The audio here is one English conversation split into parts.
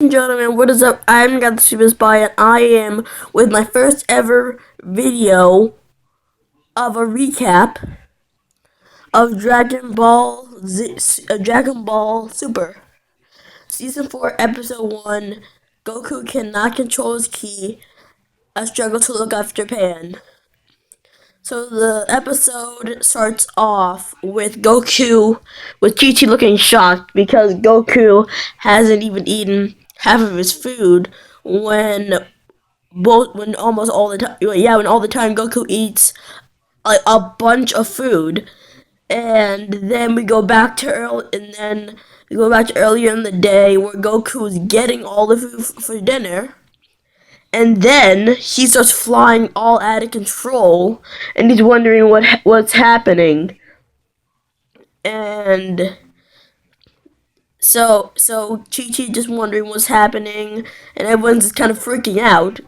And gentlemen, what is up? I'm Got the Super Spy, and I am with my first ever video of a recap of Dragon Ball Super Season 4, Episode 1. Goku cannot control his ki. A struggle to look after Pan. So the episode starts off with Goku, with Chi-Chi looking shocked because Goku hasn't even eaten half of his food when almost all the time, when all the time Goku eats like a bunch of food. And then we go back to earlier in the day where Goku is getting all the food for dinner. And then he starts flying all out of control, and he's wondering what's happening. And so Chi-Chi just wondering what's happening, and everyone's just kind of freaking out.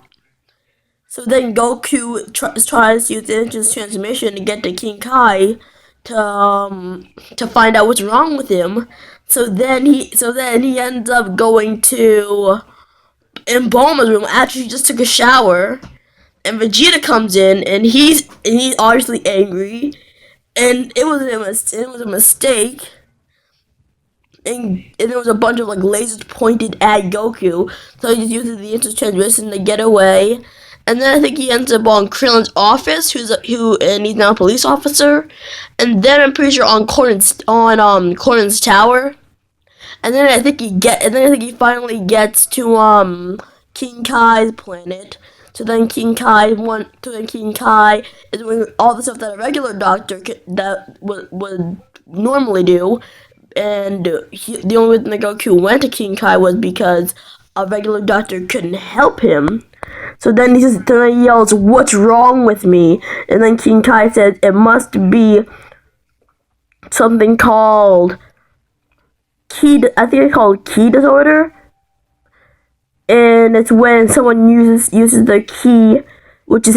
So then Goku tries to use the instant transmission to get to King Kai to find out what's wrong with him. So then he ends up going to in Bulma's room after she just took a shower, and Vegeta comes in, and he's obviously angry, and it was a mistake, and there was a bunch of like lasers pointed at Goku, so he just uses the instant transmission to get away. And then I think he ends up on Krillin's office, and he's now a police officer. And then I'm pretty sure on Cornin's tower. And then I think he finally gets to King Kai's planet. So then King Kai is doing all the stuff that a regular doctor would normally do. And the only reason that Goku went to King Kai was because a regular doctor couldn't help him. So then he yells, "What's wrong with me?" And then King Kai says it must be something called I think it's called ki disorder. And it's when someone uses their ki, which is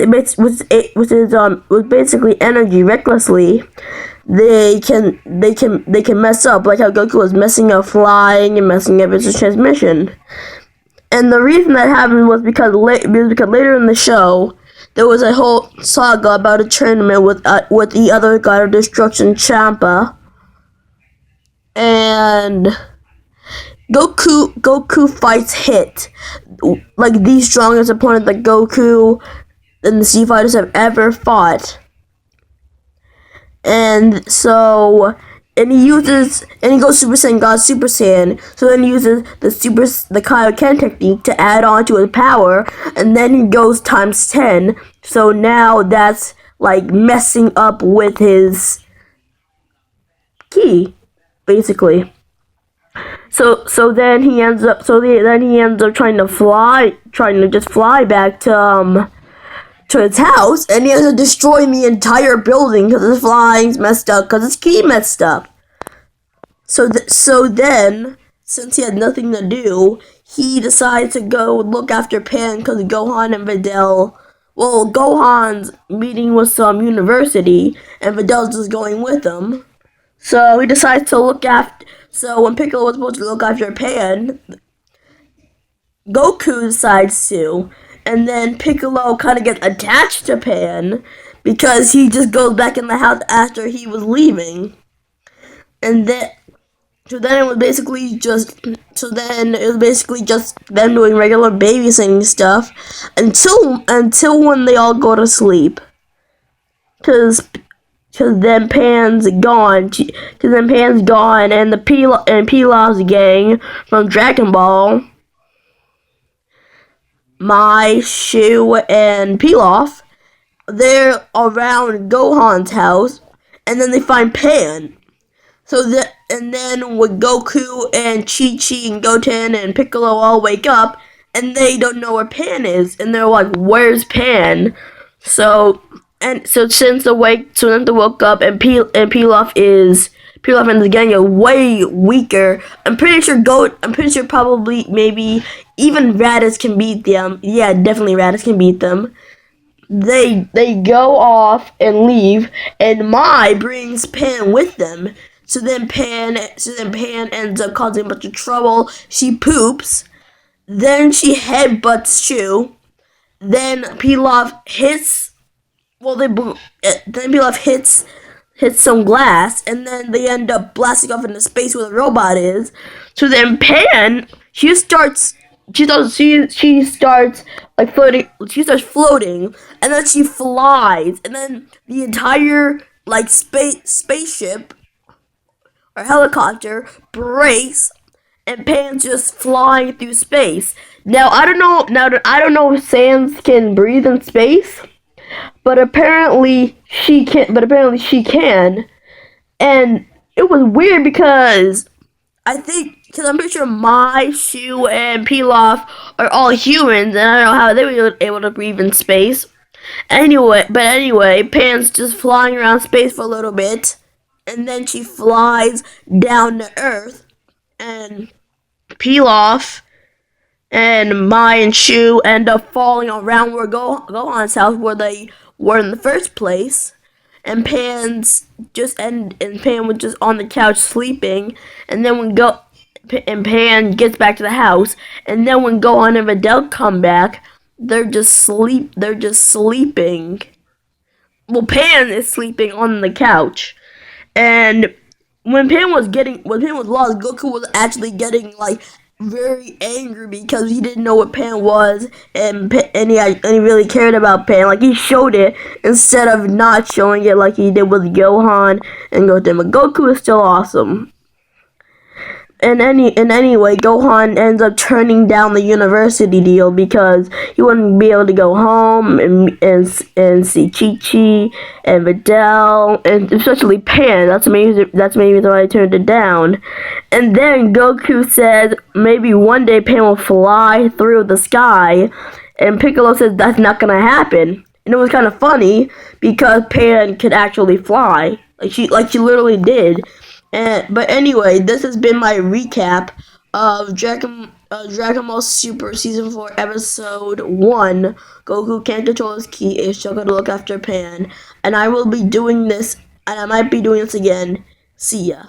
basically energy recklessly. They can mess up, like how Goku was messing up flying and messing up his transmission. And the reason that happened was because later in the show, there was a whole saga about a tournament with the other God of Destruction, Champa. And Goku fights Hit, like the strongest opponent that Goku and the C Fighters have ever fought. And so, and he goes Super Saiyan God Super Saiyan. So then he uses the Kaioken technique to add on to his power, and then he goes times 10. So now that's like messing up with his ki, basically. So then he ends up trying to just fly back to his house, and he has to destroy the entire building because his flying's messed up, because his ki messed up. So then, since he had nothing to do, he decides to go look after Pan because Gohan and Videl. Well, Gohan's meeting with some university, and Videl's just going with him. So he decides to look after. So when Piccolo was supposed to look after Pan, Goku decides to. And then Piccolo kind of gets attached to Pan because he just goes back in the house after he was leaving. And then it was basically just them doing regular babysitting stuff until when they all go to sleep. Cause then Pan's gone. And the Pilaf's gang from Dragon Ball, Mai, Shu, and Pilaf, they're around Gohan's house, and then they find Pan. And then with Goku and Chi-Chi and Goten and Piccolo all wake up, and they don't know where Pan is, and they're like, "Where's Pan?" So then they woke up, and Pilaf and the gang are way weaker. I'm pretty sure probably maybe even Raditz can beat them. Yeah, definitely Raditz can beat them. They go off and leave, and Mai brings Pan with them. So then Pan ends up causing a bunch of trouble. She poops, Then she headbutts Shu. Then Pilaf hits. Well, then Pilaf hits some glass, and then they end up blasting off into space where the robot is. So then Pan, she starts like floating. She starts floating, and then she flies, and then the entire like spaceship or helicopter breaks, and Pan's just flying through space. Now I don't know. I don't know if Sans can breathe in space, but apparently she can. And it was weird because I'm pretty sure Mai, Shu, and Pilaf are all humans, and I don't know how they were able to breathe in space. Anyway, Pan's just flying around space for a little bit, and then she flies down to Earth, and Pilaf and Mai and Shu end up falling around where Gohan's house, where they were in the first place. And Pan was just on the couch sleeping, and then Pan gets back to the house, and then when Gohan and Videl come back, they're just sleeping. Well, Pan is sleeping on the couch, and when Pan was lost, Goku was actually getting like very angry because he didn't know what Pan was, and he really cared about Pan. Like he showed it instead of not showing it like he did with Gohan and Goten. But Goku is still awesome. Anyway, Gohan ends up turning down the university deal because he wouldn't be able to go home and see Chi Chi and Videl and especially Pan. That's maybe why I turned it down. And then Goku says maybe one day Pan will fly through the sky, and Piccolo says that's not gonna happen. And it was kind of funny because Pan could actually fly, like she literally did. But anyway, this has been my recap of Dragon Ball Super Season 4 Episode 1. Goku can't control his ki, is struggling to look after Pan. And I will be doing this, and I might be doing this again. See ya.